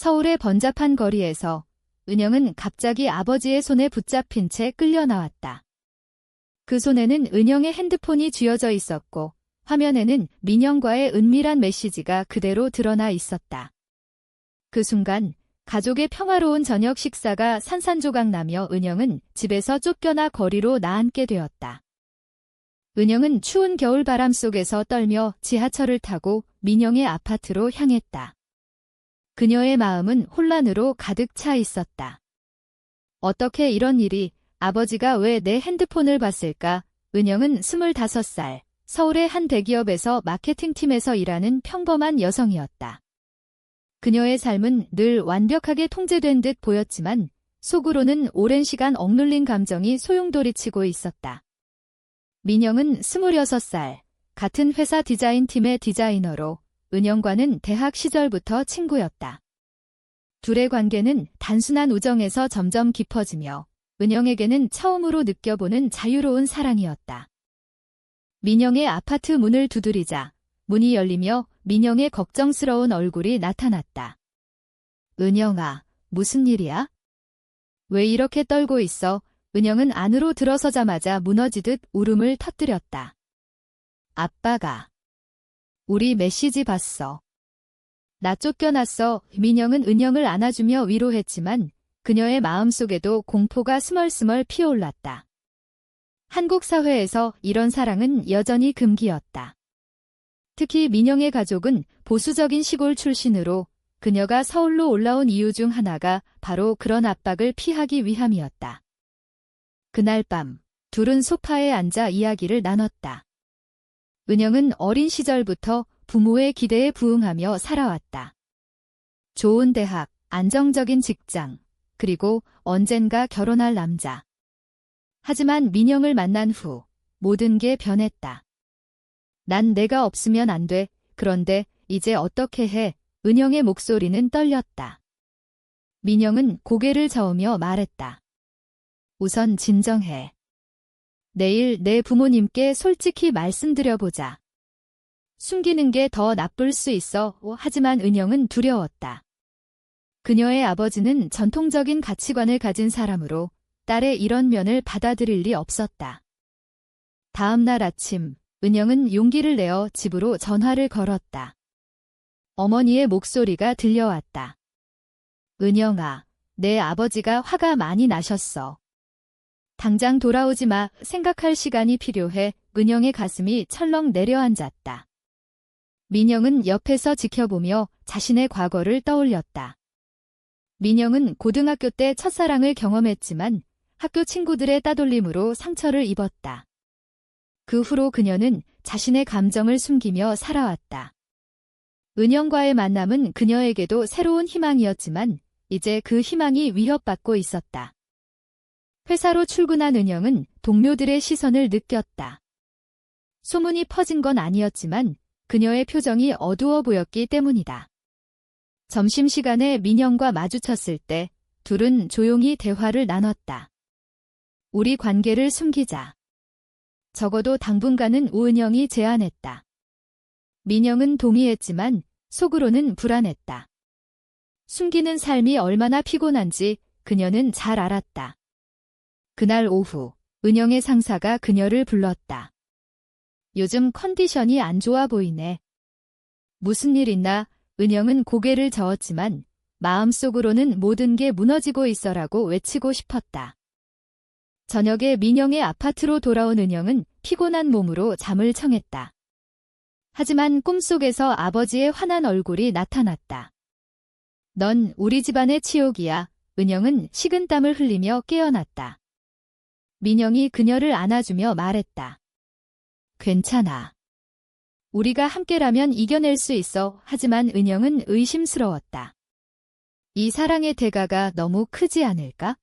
서울의 번잡한 거리에서 은영은 갑자기 아버지의 손에 붙잡힌 채 끌려 나왔다. 그 손에는 은영의 핸드폰이 쥐어져 있었고 화면에는 민영과의 은밀한 메시지가 그대로 드러나 있었다. 그 순간 가족의 평화로운 저녁 식사가 산산조각나며 은영은 집에서 쫓겨나 거리로 나앉게 되었다. 은영은 추운 겨울바람 속에서 떨며 지하철을 타고 민영의 아파트로 향했다. 그녀의 마음은 혼란으로 가득 차 있었다. 어떻게 이런 일이, 아버지가 왜 내 핸드폰을 봤을까? 은영은 25살, 서울의 한 대기업에서 마케팅팀에서 일하는 평범한 여성이었다. 그녀의 삶은 늘 완벽하게 통제된 듯 보였지만 속으로는 오랜 시간 억눌린 감정이 소용돌이치고 있었다. 민영은 26살, 같은 회사 디자인팀의 디자이너로 은영과는 대학 시절부터 친구였다. 둘의 관계는 단순한 우정에서 점점 깊어지며 은영에게는 처음으로 느껴보는 자유로운 사랑이었다. 민영의 아파트 문을 두드리자 문이 열리며 민영의 걱정스러운 얼굴이 나타났다. 은영아, 무슨 일이야? 왜 이렇게 떨고 있어? 은영은 안으로 들어서자마자 무너지듯 울음을 터뜨렸다. 아빠가 우리 메시지 봤어. 나 쫓겨났어. 민영은 은영을 안아주며 위로했지만 그녀의 마음속에도 공포가 스멀스멀 피어올랐다. 한국 사회에서 이런 사랑은 여전히 금기였다. 특히 민영의 가족은 보수적인 시골 출신으로 그녀가 서울로 올라온 이유 중 하나가 바로 그런 압박을 피하기 위함이었다. 그날 밤, 둘은 소파에 앉아 이야기를 나눴다. 은영은 어린 시절부터 부모의 기대에 부응하며 살아왔다. 좋은 대학, 안정적인 직장, 그리고 언젠가 결혼할 남자. 하지만 민영을 만난 후 모든 게 변했다. 난 내가 없으면 안 돼. 그런데 이제 어떻게 해? 은영의 목소리는 떨렸다. 민영은 고개를 저으며 말했다. 우선 진정해. 내일 내 부모님께 솔직히 말씀드려보자. 숨기는 게 더 나쁠 수 있어. 하지만 은영은 두려웠다. 그녀의 아버지는 전통적인 가치관을 가진 사람으로 딸의 이런 면을 받아들일 리 없었다. 다음 날 아침, 은영은 용기를 내어 집으로 전화를 걸었다. 어머니의 목소리가 들려왔다. 은영아, 내 아버지가 화가 많이 나셨어. 당장 돌아오지 마. 생각할 시간이 필요해. 은영의 가슴이 철렁 내려앉았다. 민영은 옆에서 지켜보며 자신의 과거를 떠올렸다. 민영은 고등학교 때 첫사랑을 경험했지만 학교 친구들의 따돌림으로 상처를 입었다. 그 후로 그녀는 자신의 감정을 숨기며 살아왔다. 은영과의 만남은 그녀에게도 새로운 희망이었지만 이제 그 희망이 위협받고 있었다. 회사로 출근한 은영은 동료들의 시선을 느꼈다. 소문이 퍼진 건 아니었지만 그녀의 표정이 어두워 보였기 때문이다. 점심시간에 민영과 마주쳤을 때 둘은 조용히 대화를 나눴다. 우리 관계를 숨기자. 적어도 당분간은 우은영이 제안했다. 민영은 동의했지만 속으로는 불안했다. 숨기는 삶이 얼마나 피곤한지 그녀는 잘 알았다. 그날 오후, 은영의 상사가 그녀를 불렀다. 요즘 컨디션이 안 좋아 보이네. 무슨 일 있나? 은영은 고개를 저었지만 마음속으로는 모든 게 무너지고 있어라고 외치고 싶었다. 저녁에 민영의 아파트로 돌아온 은영은 피곤한 몸으로 잠을 청했다. 하지만 꿈속에서 아버지의 환한 얼굴이 나타났다. 넌 우리 집안의 치욕이야. 은영은 식은땀을 흘리며 깨어났다. 민영이 그녀를 안아주며 말했다. 괜찮아. 우리가 함께라면 이겨낼 수 있어. 하지만 은영은 의심스러웠다. 이 사랑의 대가가 너무 크지 않을까?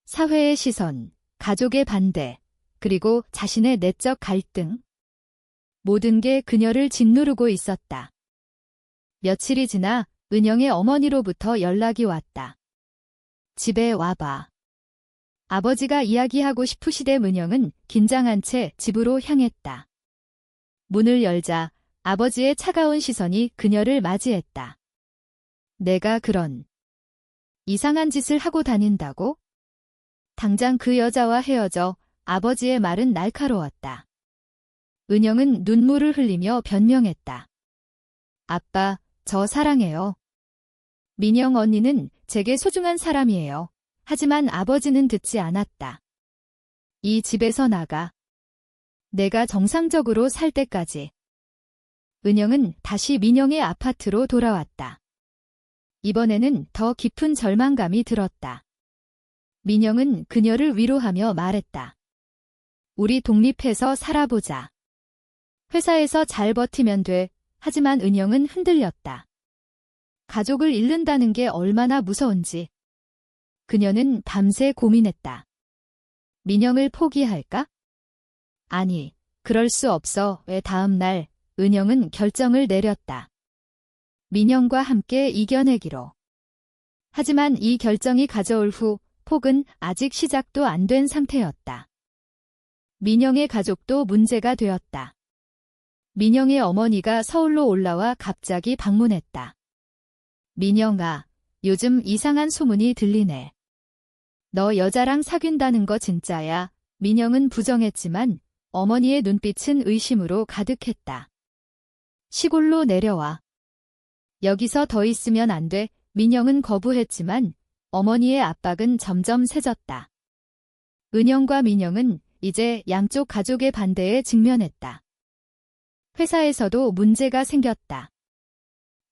사회의 시선, 가족의 반대, 그리고 자신의 내적 갈등. 모든 게 그녀를 짓누르고 있었다. 며칠이 지나 은영의 어머니로부터 연락이 왔다. 집에 와봐. 아버지가 이야기하고 싶으시대. 은영은 긴장한 채 집으로 향했다. 문을 열자 아버지의 차가운 시선이 그녀를 맞이했다. 내가 그런 이상한 짓을 하고 다닌다고? 당장 그 여자와 헤어져. 아버지의 말은 날카로웠다. 은영은 눈물을 흘리며 변명했다. 아빠, 저 사랑해요. 민영 언니는 제게 소중한 사람이에요. 하지만 아버지는 듣지 않았다. 이 집에서 나가. 내가 정상적으로 살 때까지. 은영은 다시 민영의 아파트로 돌아왔다. 이번에는 더 깊은 절망감이 들었다. 민영은 그녀를 위로하며 말했다. 우리 독립해서 살아보자. 회사에서 잘 버티면 돼. 하지만 은영은 흔들렸다. 가족을 잃는다는 게 얼마나 무서운지. 그녀는 밤새 고민했다. 민영을 포기할까? 아니, 그럴 수 없어. 왜 다음 날 은영은 결정을 내렸다. 민영과 함께 이겨내기로. 하지만 이 결정이 가져올 후 폭은 아직 시작도 안 된 상태였다. 민영의 가족도 문제가 되었다. 민영의 어머니가 서울로 올라와 갑자기 방문했다. 민영아, 요즘 이상한 소문이 들리네. 너 여자랑 사귄다는 거 진짜야? 민영은 부정했지만 어머니의 눈빛은 의심으로 가득했다. 시골로 내려와. 여기서 더 있으면 안 돼. 민영은 거부했지만 어머니의 압박은 점점 세졌다. 은영과 민영은 이제 양쪽 가족의 반대에 직면했다. 회사에서도 문제가 생겼다.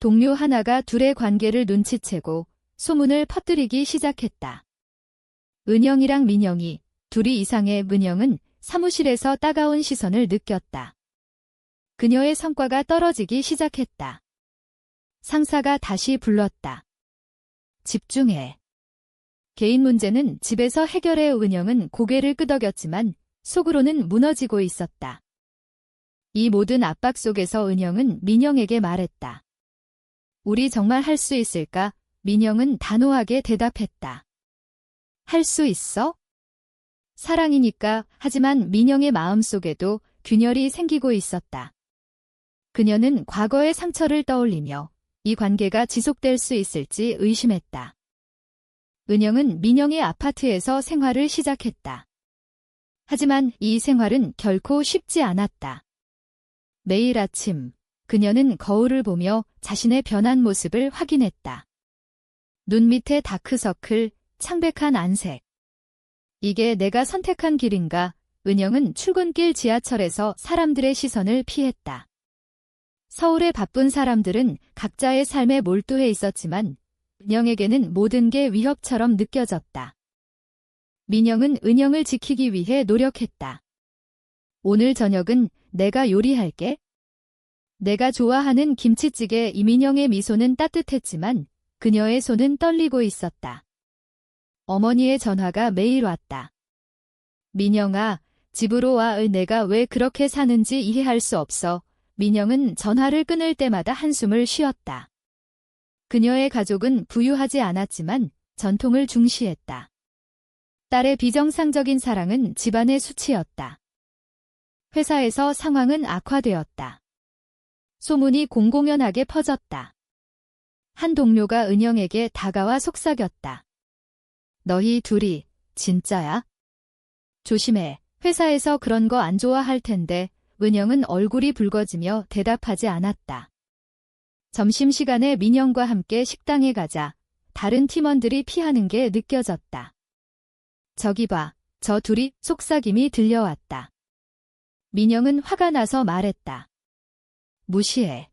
동료 하나가 둘의 관계를 눈치채고 소문을 퍼뜨리기 시작했다. 은영이랑 민영이 둘이 이상해. 은영은 사무실에서 따가운 시선을 느꼈다. 그녀의 성과가 떨어지기 시작했다. 상사가 다시 불렀다. 집중해. 개인 문제는 집에서 해결해. 은영은 고개를 끄덕였지만 속으로는 무너지고 있었다. 이 모든 압박 속에서 은영은 민영에게 말했다. 우리 정말 할 수 있을까? 민영은 단호하게 대답했다. 할 수 있어? 사랑이니까. 하지만 민영의 마음속에도 균열이 생기고 있었다. 그녀는 과거의 상처를 떠올리며 이 관계가 지속될 수 있을지 의심했다. 은영은 민영의 아파트에서 생활을 시작했다. 하지만 이 생활은 결코 쉽지 않았다. 매일 아침, 그녀는 거울을 보며 자신의 변한 모습을 확인했다. 눈 밑에 다크서클, 창백한 안색. 이게 내가 선택한 길인가? 은영은 출근길 지하철에서 사람들의 시선을 피했다. 서울의 바쁜 사람들은 각자의 삶에 몰두해 있었지만 은영에게는 모든 게 위협처럼 느껴졌다. 민영은 은영을 지키기 위해 노력했다. 오늘 저녁은 내가 요리할게. 내가 좋아하는 김치찌개. 이민영의 미소는 따뜻했지만 그녀의 손은 떨리고 있었다. 어머니의 전화가 매일 왔다. 민영아, 집으로 와. 내가 왜 그렇게 사는지 이해할 수 없어. 민영은 전화를 끊을 때마다 한숨을 쉬었다. 그녀의 가족은 부유하지 않았지만 전통을 중시했다. 딸의 비정상적인 사랑은 집안의 수치였다. 회사에서 상황은 악화되었다. 소문이 공공연하게 퍼졌다. 한 동료가 은영에게 다가와 속삭였다. 너희 둘이 진짜야? 조심해. 회사에서 그런 거 안 좋아할 텐데. 은영은 얼굴이 붉어지며 대답하지 않았다. 점심시간에 민영과 함께 식당에 가자. 다른 팀원들이 피하는 게 느껴졌다. 저기 봐. 저 둘이. 속삭임이 들려왔다. 민영은 화가 나서 말했다. 무시해.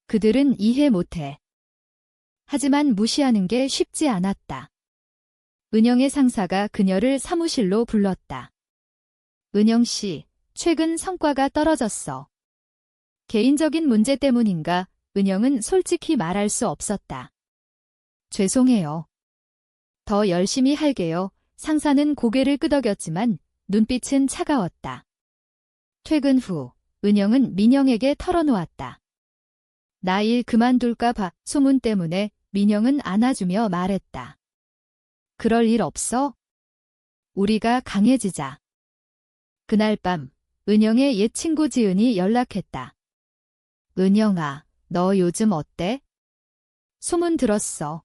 그들은 이해 못해. 하지만 무시하는 게 쉽지 않았다. 은영의 상사가 그녀를 사무실로 불렀다. 은영 씨, 최근 성과가 떨어졌어. 개인적인 문제 때문인가? 은영은 솔직히 말할 수 없었다. 죄송해요. 더 열심히 할게요. 상사는 고개를 끄덕였지만 눈빛은 차가웠다. 퇴근 후 은영은 민영에게 털어놓았다. 나 일 그만둘까 봐. 소문 때문에. 민영은 안아주며 말했다. 그럴 일 없어? 우리가 강해지자. 그날 밤 은영의 옛 친구 지은이 연락했다. 은영아, 너 요즘 어때? 소문 들었어.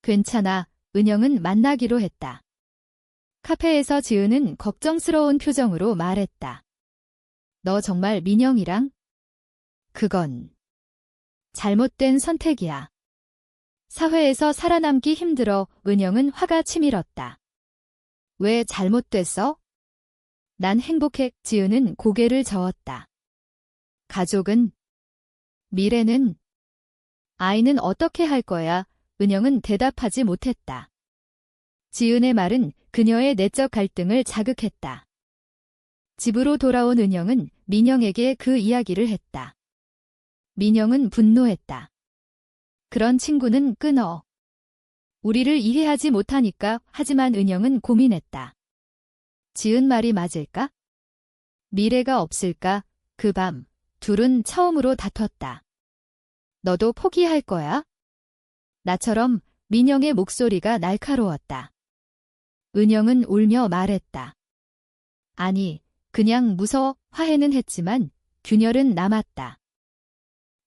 괜찮아. 은영은 만나기로 했다. 카페에서 지은은 걱정스러운 표정으로 말했다. 너 정말 민영이랑? 그건 잘못된 선택이야. 사회에서 살아남기 힘들어. 은영은 화가 치밀었다. 왜 잘못됐어? 난 행복해. 지은은 고개를 저었다. 가족은? 미래는? 아이는 어떻게 할 거야? 은영은 대답하지 못했다. 지은의 말은 그녀의 내적 갈등을 자극했다. 집으로 돌아온 은영은 민영에게 그 이야기를 했다. 민영은 분노했다. 그런 친구는 끊어. 우리를 이해하지 못하니까. 하지만 은영은 고민했다. 지은 말이 맞을까? 미래가 없을까? 그 밤, 둘은 처음으로 다퉜다. 너도 포기할 거야? 나처럼. 민영의 목소리가 날카로웠다. 은영은 울며 말했다. 아니, 그냥 무서워. 화해는 했지만 균열은 남았다.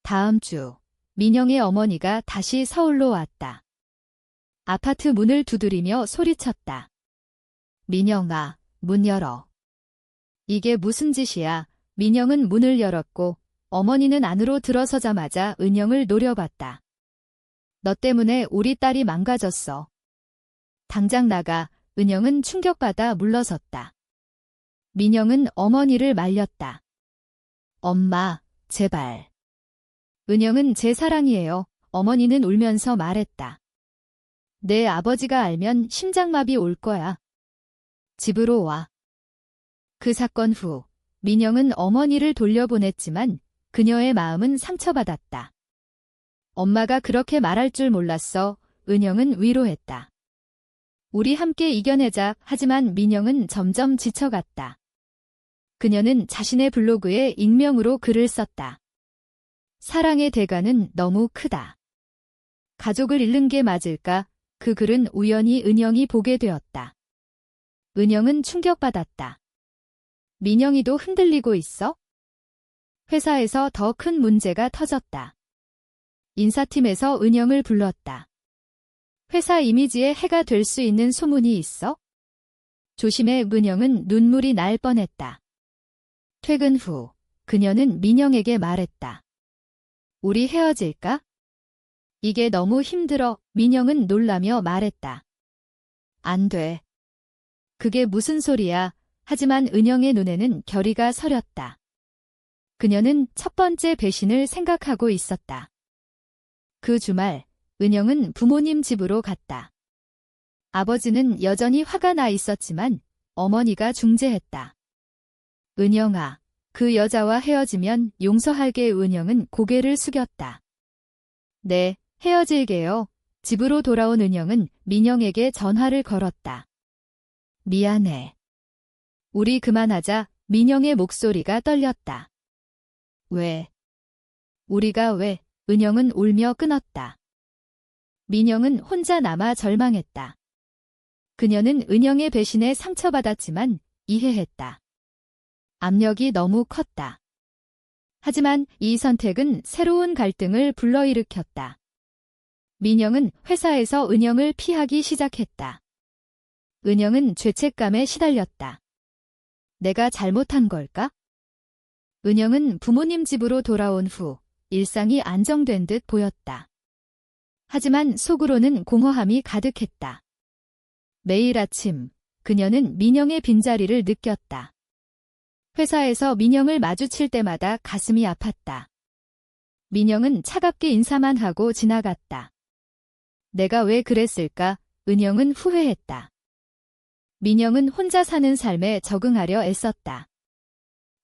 다음 주, 민영의 어머니가 다시 서울로 왔다. 아파트 문을 두드리며 소리쳤다. 민영아, 문 열어. 이게 무슨 짓이야? 민영은 문을 열었고 어머니는 안으로 들어서자마자 은영을 노려봤다. 너 때문에 우리 딸이 망가졌어. 당장 나가. 은영은 충격받아 물러섰다. 민영은 어머니를 말렸다. 엄마, 제발. 은영은 제 사랑이에요. 어머니는 울면서 말했다. 내 아버지가 알면 심장마비 올 거야. 집으로 와. 그 사건 후 민영은 어머니를 돌려보냈지만 그녀의 마음은 상처받았다. 엄마가 그렇게 말할 줄 몰랐어. 은영은 위로했다. 우리 함께 이겨내자. 하지만 민영은 점점 지쳐갔다. 그녀는 자신의 블로그에 익명으로 글을 썼다. 사랑의 대가는 너무 크다. 가족을 잃는 게 맞을까? 그 글은 우연히 은영이 보게 되었다. 은영은 충격받았다. 민영이도 흔들리고 있어? 회사에서 더 큰 문제가 터졌다. 인사팀에서 은영을 불렀다. 회사 이미지에 해가 될 수 있는 소문이 있어? 조심해. 은영은 눈물이 날 뻔했다. 퇴근 후 그녀는 민영에게 말했다. 우리 헤어질까? 이게 너무 힘들어. 민영은 놀라며 말했다. 안 돼. 그게 무슨 소리야? 하지만 은영의 눈에는 결의가 서렸다. 그녀는 첫 번째 배신을 생각하고 있었다. 그 주말, 은영은 부모님 집으로 갔다. 아버지는 여전히 화가 나 있었지만 어머니가 중재했다. 은영아, 그 여자와 헤어지면 용서할게. 은영은 고개를 숙였다. 네, 헤어질게요. 집으로 돌아온 은영은 민영에게 전화를 걸었다. 미안해. 우리 그만하자. 민영의 목소리가 떨렸다. 왜? 우리가 왜? 은영은 울며 끊었다. 민영은 혼자 남아 절망했다. 그녀는 은영의 배신에 상처받았지만 이해했다. 압력이 너무 컸다. 하지만 이 선택은 새로운 갈등을 불러일으켰다. 민영은 회사에서 은영을 피하기 시작했다. 은영은 죄책감에 시달렸다. 내가 잘못한 걸까? 은영은 부모님 집으로 돌아온 후 일상이 안정된 듯 보였다. 하지만 속으로는 공허함이 가득했다. 매일 아침 그녀는 민영의 빈자리를 느꼈다. 회사에서 민영을 마주칠 때마다 가슴이 아팠다. 민영은 차갑게 인사만 하고 지나갔다. 내가 왜 그랬을까? 은영은 후회했다. 민영은 혼자 사는 삶에 적응하려 애썼다.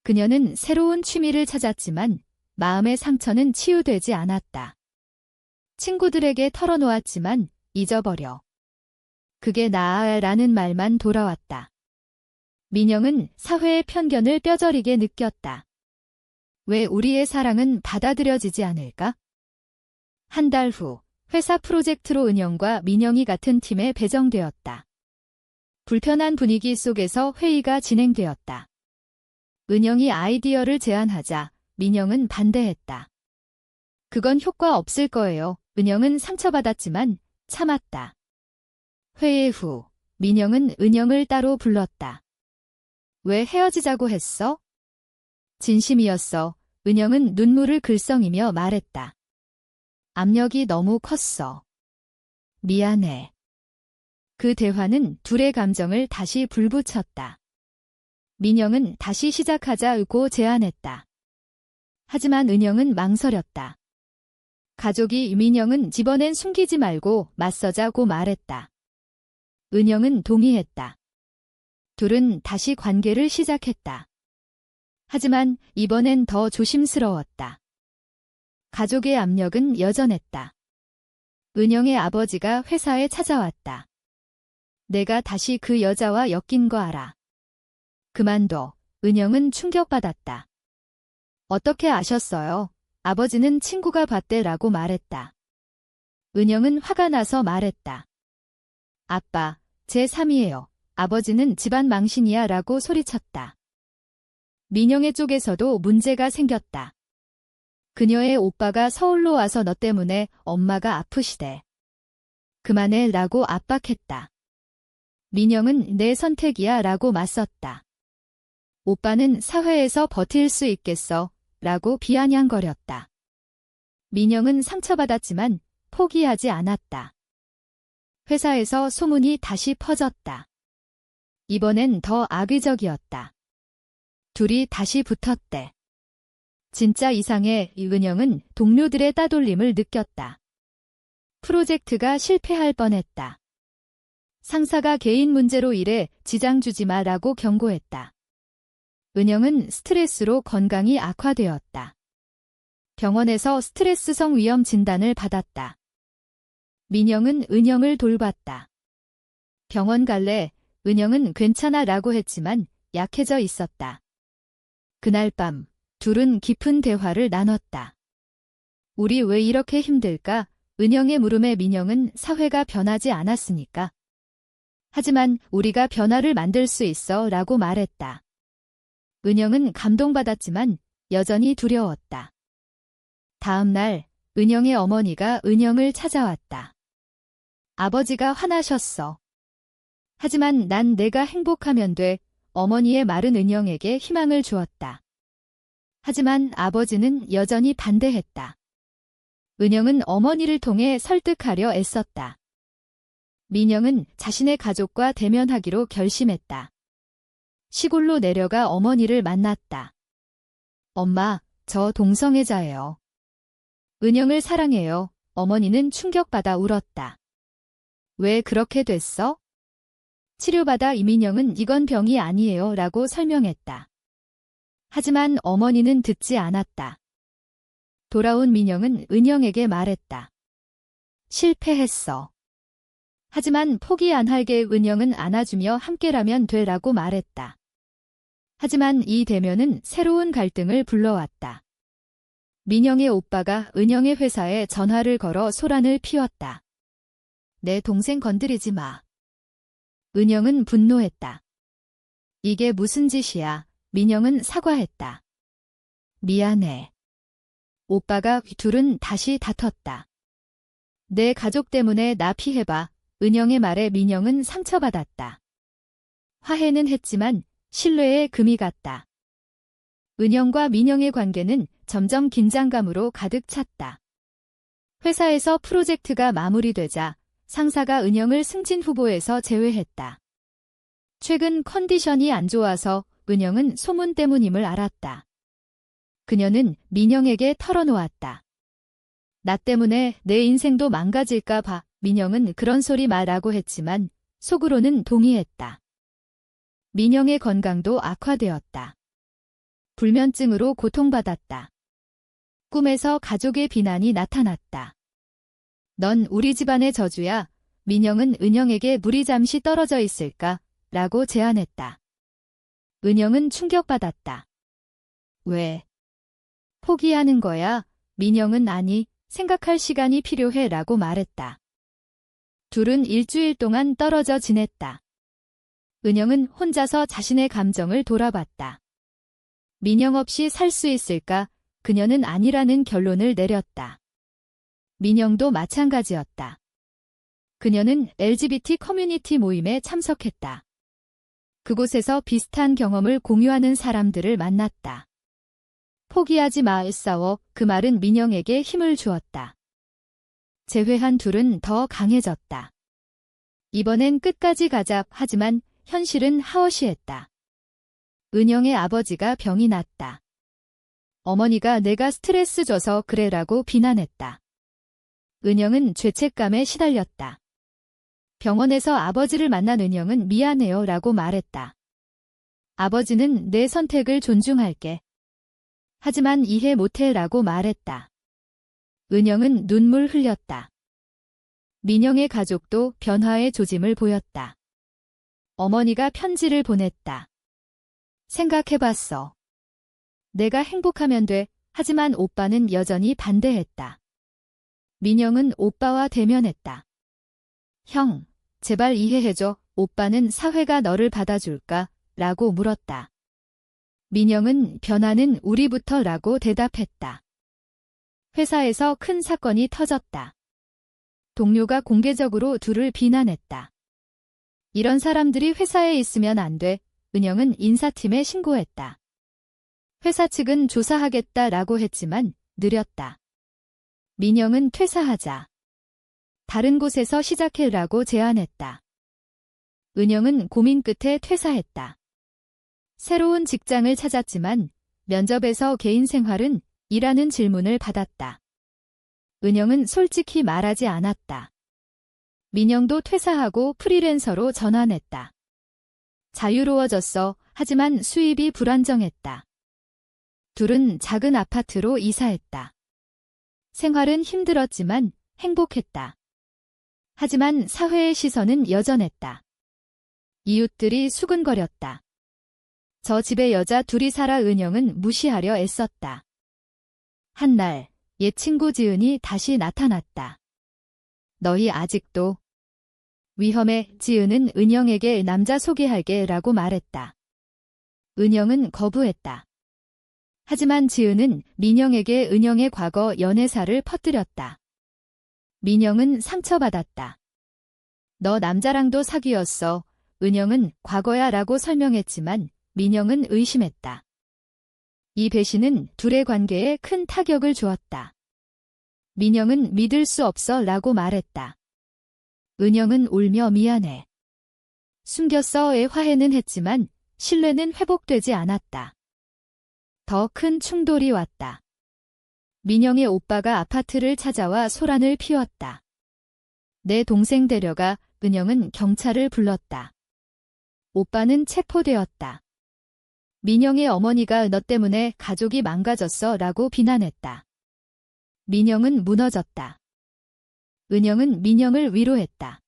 그녀는 새로운 취미를 찾았지만 마음의 상처는 치유되지 않았다. 친구들에게 털어놓았지만 잊어버려. 그게 나아라는 말만 돌아왔다. 민영은 사회의 편견을 뼈저리게 느꼈다. 왜 우리의 사랑은 받아들여지지 않을까? 한 달 후 회사 프로젝트로 은영과 민영이 같은 팀에 배정되었다. 불편한 분위기 속에서 회의가 진행되었다. 은영이 아이디어를 제안하자 민영은 반대했다. 그건 효과 없을 거예요. 은영은 상처받았지만 참았다. 회의 후 민영은 은영을 따로 불렀다. 왜 헤어지자고 했어? 진심이었어. 은영은 눈물을 글썽이며 말했다. 압력이 너무 컸어. 미안해. 그 대화는 둘의 감정을 다시 불붙였다. 민영은 다시 시작하자고 제안했다. 하지만 은영은 망설였다. 가족이 민영은 집어낸 숨기지 말고 맞서자고 말했다. 은영은 동의했다. 둘은 다시 관계를 시작했다. 하지만 이번엔 더 조심스러웠다. 가족의 압력은 여전했다. 은영의 아버지가 회사에 찾아왔다. 내가 다시 그 여자와 엮인 거 알아. 그만둬. 은영은 충격받았다. 어떻게 아셨어요? 아버지는 친구가 봤대라고 말했다. 은영은 화가 나서 말했다. 아빠, 제 3이에요. 아버지는 집안 망신이야 라고 소리쳤다. 민영의 쪽에서도 문제가 생겼다. 그녀의 오빠가 서울로 와서 너 때문에 엄마가 아프시대. 그만해 라고 압박했다. 민영은 내 선택이야 라고 맞섰다. 오빠는 사회에서 버틸 수 있겠어 라고 비아냥거렸다. 민영은 상처받았지만 포기하지 않았다. 회사에서 소문이 다시 퍼졌다. 이번엔 더 악의적이었다. 둘이 다시 붙었대. 진짜 이상해. 은영은 동료들의 따돌림을 느꼈다. 프로젝트가 실패할 뻔했다. 상사가 개인 문제로 일에 지장 주지 마라고 경고했다. 은영은 스트레스로 건강이 악화되었다. 병원에서 스트레스성 위염 진단을 받았다. 민영은 은영을 돌봤다. 병원 갈래? 은영은 괜찮아 라고 했지만 약해져 있었다. 그날 밤 둘은 깊은 대화를 나눴다. 우리 왜 이렇게 힘들까? 은영의 물음에 민영은 사회가 변하지 않았으니까. 하지만 우리가 변화를 만들 수 있어 라고 말했다. 은영은 감동받았지만 여전히 두려웠다. 다음 날 은영의 어머니가 은영을 찾아왔다. 아버지가 화나셨어. 하지만 난 내가 행복하면 돼. 어머니의 말은 은영에게 희망을 주었다. 하지만 아버지는 여전히 반대했다. 은영은 어머니를 통해 설득하려 애썼다. 민영은 자신의 가족과 대면하기로 결심했다. 시골로 내려가 어머니를 만났다. 엄마, 저 동성애자예요. 은영을 사랑해요. 어머니는 충격받아 울었다. 왜 그렇게 됐어? 치료받아 이민영은 이건 병이 아니에요 라고 설명했다. 하지만 어머니는 듣지 않았다. 돌아온 민영은 은영에게 말했다. 실패했어. 하지만 포기 안 할게. 은영은 안아주며 함께라면 되라고 말했다. 하지만 이 대면은 새로운 갈등을 불러왔다. 민영의 오빠가 은영의 회사에 전화를 걸어 소란을 피웠다. 내 동생 건드리지 마. 은영은 분노했다. 이게 무슨 짓이야. 민영은 사과했다. 미안해. 오빠가 둘은 다시 다퉜다. 내 가족 때문에 나 피해봐. 은영의 말에 민영은 상처받았다. 화해는 했지만 신뢰에 금이 갔다. 은영과 민영의 관계는 점점 긴장감으로 가득 찼다. 회사에서 프로젝트가 마무리되자 상사가 은영을 승진 후보에서 제외했다. 최근 컨디션이 안 좋아서 은영은 소문 때문임을 알았다. 그녀는 민영에게 털어놓았다. 나 때문에 내 인생도 망가질까 봐. 민영은 그런 소리 말라고 했지만 속으로는 동의했다. 민영의 건강도 악화되었다. 불면증으로 고통받았다. 꿈에서 가족의 비난이 나타났다. 넌 우리 집안의 저주야. 민영은 은영에게 물이 잠시 떨어져 있을까? 라고 제안했다. 은영은 충격받았다. 왜? 포기하는 거야? 민영은 아니, 생각할 시간이 필요해 라고 말했다. 둘은 일주일 동안 떨어져 지냈다. 은영은 혼자서 자신의 감정을 돌아봤다. 민영 없이 살 수 있을까? 그녀는 아니라는 결론을 내렸다. 민영도 마찬가지였다. 그녀는 LGBT 커뮤니티 모임에 참석했다. 그곳에서 비슷한 경험을 공유하는 사람들을 만났다. 포기하지 마, 싸워. 그 말은 민영에게 힘을 주었다. 재회한 둘은 더 강해졌다. 이번엔 끝까지 가자. 하지만 현실은 하워시했다. 은영의 아버지가 병이 났다. 어머니가 내가 스트레스 줘서 그래라고 비난했다. 은영은 죄책감에 시달렸다. 병원에서 아버지를 만난 은영은 미안해요 라고 말했다. 아버지는 내 선택을 존중할게. 하지만 이해 못해 라고 말했다. 은영은 눈물 흘렸다. 민영의 가족도 변화의 조짐을 보였다. 어머니가 편지를 보냈다. 생각해봤어. 내가 행복하면 돼. 하지만 오빠는 여전히 반대했다. 민영은 오빠와 대면했다. 형, 제발 이해해줘. 오빠는 사회가 너를 받아줄까? 라고 물었다. 민영은 변화는 우리부터 라고 대답했다. 회사에서 큰 사건이 터졌다. 동료가 공개적으로 둘을 비난했다. 이런 사람들이 회사에 있으면 안 돼. 은영은 인사팀에 신고했다. 회사 측은 조사하겠다라고 했지만 느렸다. 민영은 퇴사하자. 다른 곳에서 시작해라고 제안했다. 은영은 고민 끝에 퇴사했다. 새로운 직장을 찾았지만 면접에서 개인 생활은 이라는 질문을 받았다. 은영은 솔직히 말하지 않았다. 민영도 퇴사하고 프리랜서로 전환했다. 자유로워졌어. 하지만 수입이 불안정했다. 둘은 작은 아파트로 이사했다. 생활은 힘들었지만 행복했다. 하지만 사회의 시선은 여전했다. 이웃들이 수근거렸다. 저 집에 여자 둘이 살아. 은영은 무시하려 애썼다. 한날 옛 친구 지은이 다시 나타났다. 너희 아직도 위험해. 지은은 은영에게 남자 소개할게 라고 말했다. 은영은 거부했다. 하지만 지은은 민영에게 은영의 과거 연애사를 퍼뜨렸다. 민영은 상처받았다. 너 남자랑도 사귀었어. 은영은 과거야 라고 설명했지만 민영은 의심했다. 이 배신은 둘의 관계에 큰 타격을 주었다. 민영은 믿을 수 없어 라고 말했다. 은영은 울며 미안해. 숨겼어의 화해는 했지만 신뢰는 회복되지 않았다. 더 큰 충돌이 왔다. 민영의 오빠가 아파트를 찾아와 소란을 피웠다. 내 동생 데려가. 은영은 경찰을 불렀다. 오빠는 체포되었다. 민영의 어머니가 너 때문에 가족이 망가졌어 라고 비난했다. 민영은 무너졌다. 은영은 민영을 위로했다.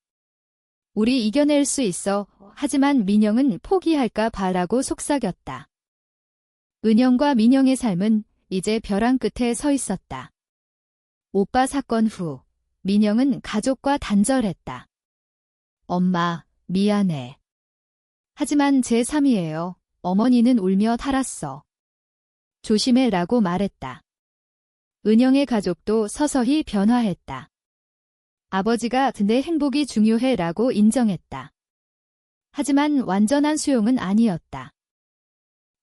우리 이겨낼 수 있어. 하지만 민영은 포기할까 봐라고 속삭였다. 은영과 민영의 삶은 이제 벼랑 끝에 서 있었다. 오빠 사건 후 민영은 가족과 단절했다. 엄마, 미안해. 하지만 제3이에요. 어머니는 울며 달았어. 조심해 라고 말했다. 은영의 가족도 서서히 변화했다. 아버지가 내 행복이 중요해 라고 인정했다. 하지만 완전한 수용은 아니었다.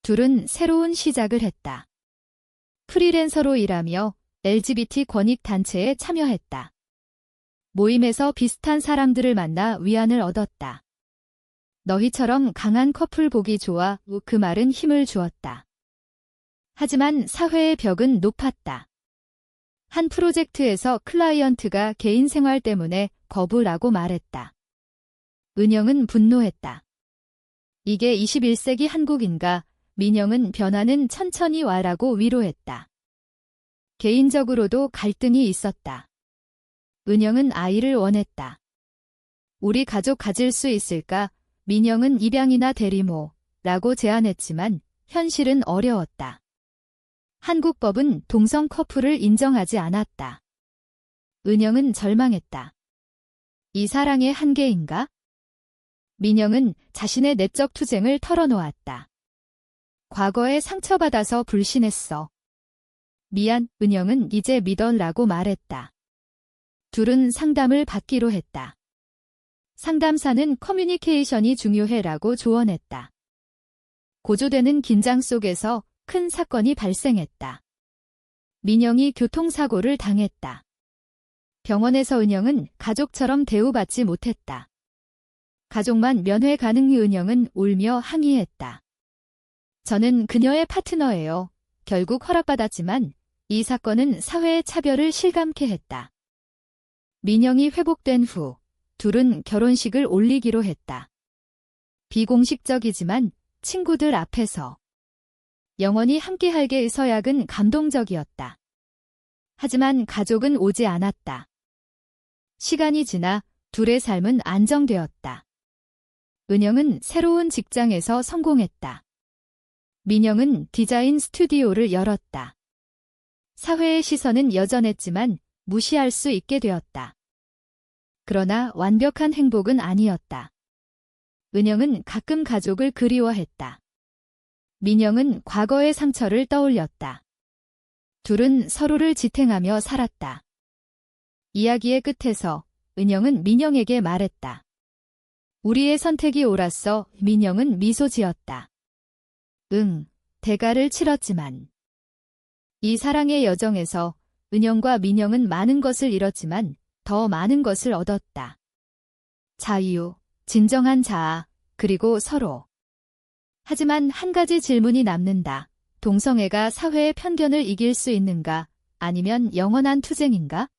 둘은 새로운 시작을 했다. 프리랜서로 일하며 LGBT 권익 단체에 참여했다. 모임에서 비슷한 사람들을 만나 위안을 얻었다. 너희처럼 강한 커플 보기 좋아. 그 말은 힘을 주었다. 하지만 사회의 벽은 높았다. 한 프로젝트에서 클라이언트가 개인 생활 때문에 거부라고 말했다. 은영은 분노했다. 이게 21세기 한국인가? 민영은 변화는 천천히 와라고 위로했다. 개인적으로도 갈등이 있었다. 은영은 아이를 원했다. 우리 가족 가질 수 있을까? 민영은 입양이나 대리모라고 제안했지만 현실은 어려웠다. 한국 법은 동성 커플을 인정하지 않았다. 은영은 절망했다. 이 사랑의 한계인가? 민영은 자신의 내적 투쟁을 털어놓았다. 과거에 상처받아서 불신했어. 미안, 은영은 이제 믿어라고 말했다. 둘은 상담을 받기로 했다. 상담사는 커뮤니케이션이 중요해라고 조언했다. 고조되는 긴장 속에서 큰 사건이 발생했다. 민영이 교통사고를 당했다. 병원에서 은영은 가족처럼 대우받지 못했다. 가족만 면회 가능한 은영은 울며 항의했다. 저는 그녀의 파트너예요. 결국 허락받았지만 이 사건은 사회의 차별을 실감케 했다. 민영이 회복된 후 둘은 결혼식을 올리기로 했다. 비공식적이지만 친구들 앞에서 영원히 함께할게의 서약은 감동적이었다. 하지만 가족은 오지 않았다. 시간이 지나 둘의 삶은 안정되었다. 은영은 새로운 직장에서 성공했다. 민영은 디자인 스튜디오를 열었다. 사회의 시선은 여전했지만 무시할 수 있게 되었다. 그러나 완벽한 행복은 아니었다. 은영은 가끔 가족을 그리워했다. 민영은 과거의 상처를 떠올렸다. 둘은 서로를 지탱하며 살았다. 이야기의 끝에서 은영은 민영에게 말했다. 우리의 선택이 옳았어. 민영은 미소 지었다. 응, 대가를 치렀지만. 이 사랑의 여정에서 은영과 민영은 많은 것을 잃었지만 더 많은 것을 얻었다. 자유, 진정한 자아, 그리고 서로. 하지만 한 가지 질문이 남는다. 동성애가 사회의 편견을 이길 수 있는가? 아니면 영원한 투쟁인가?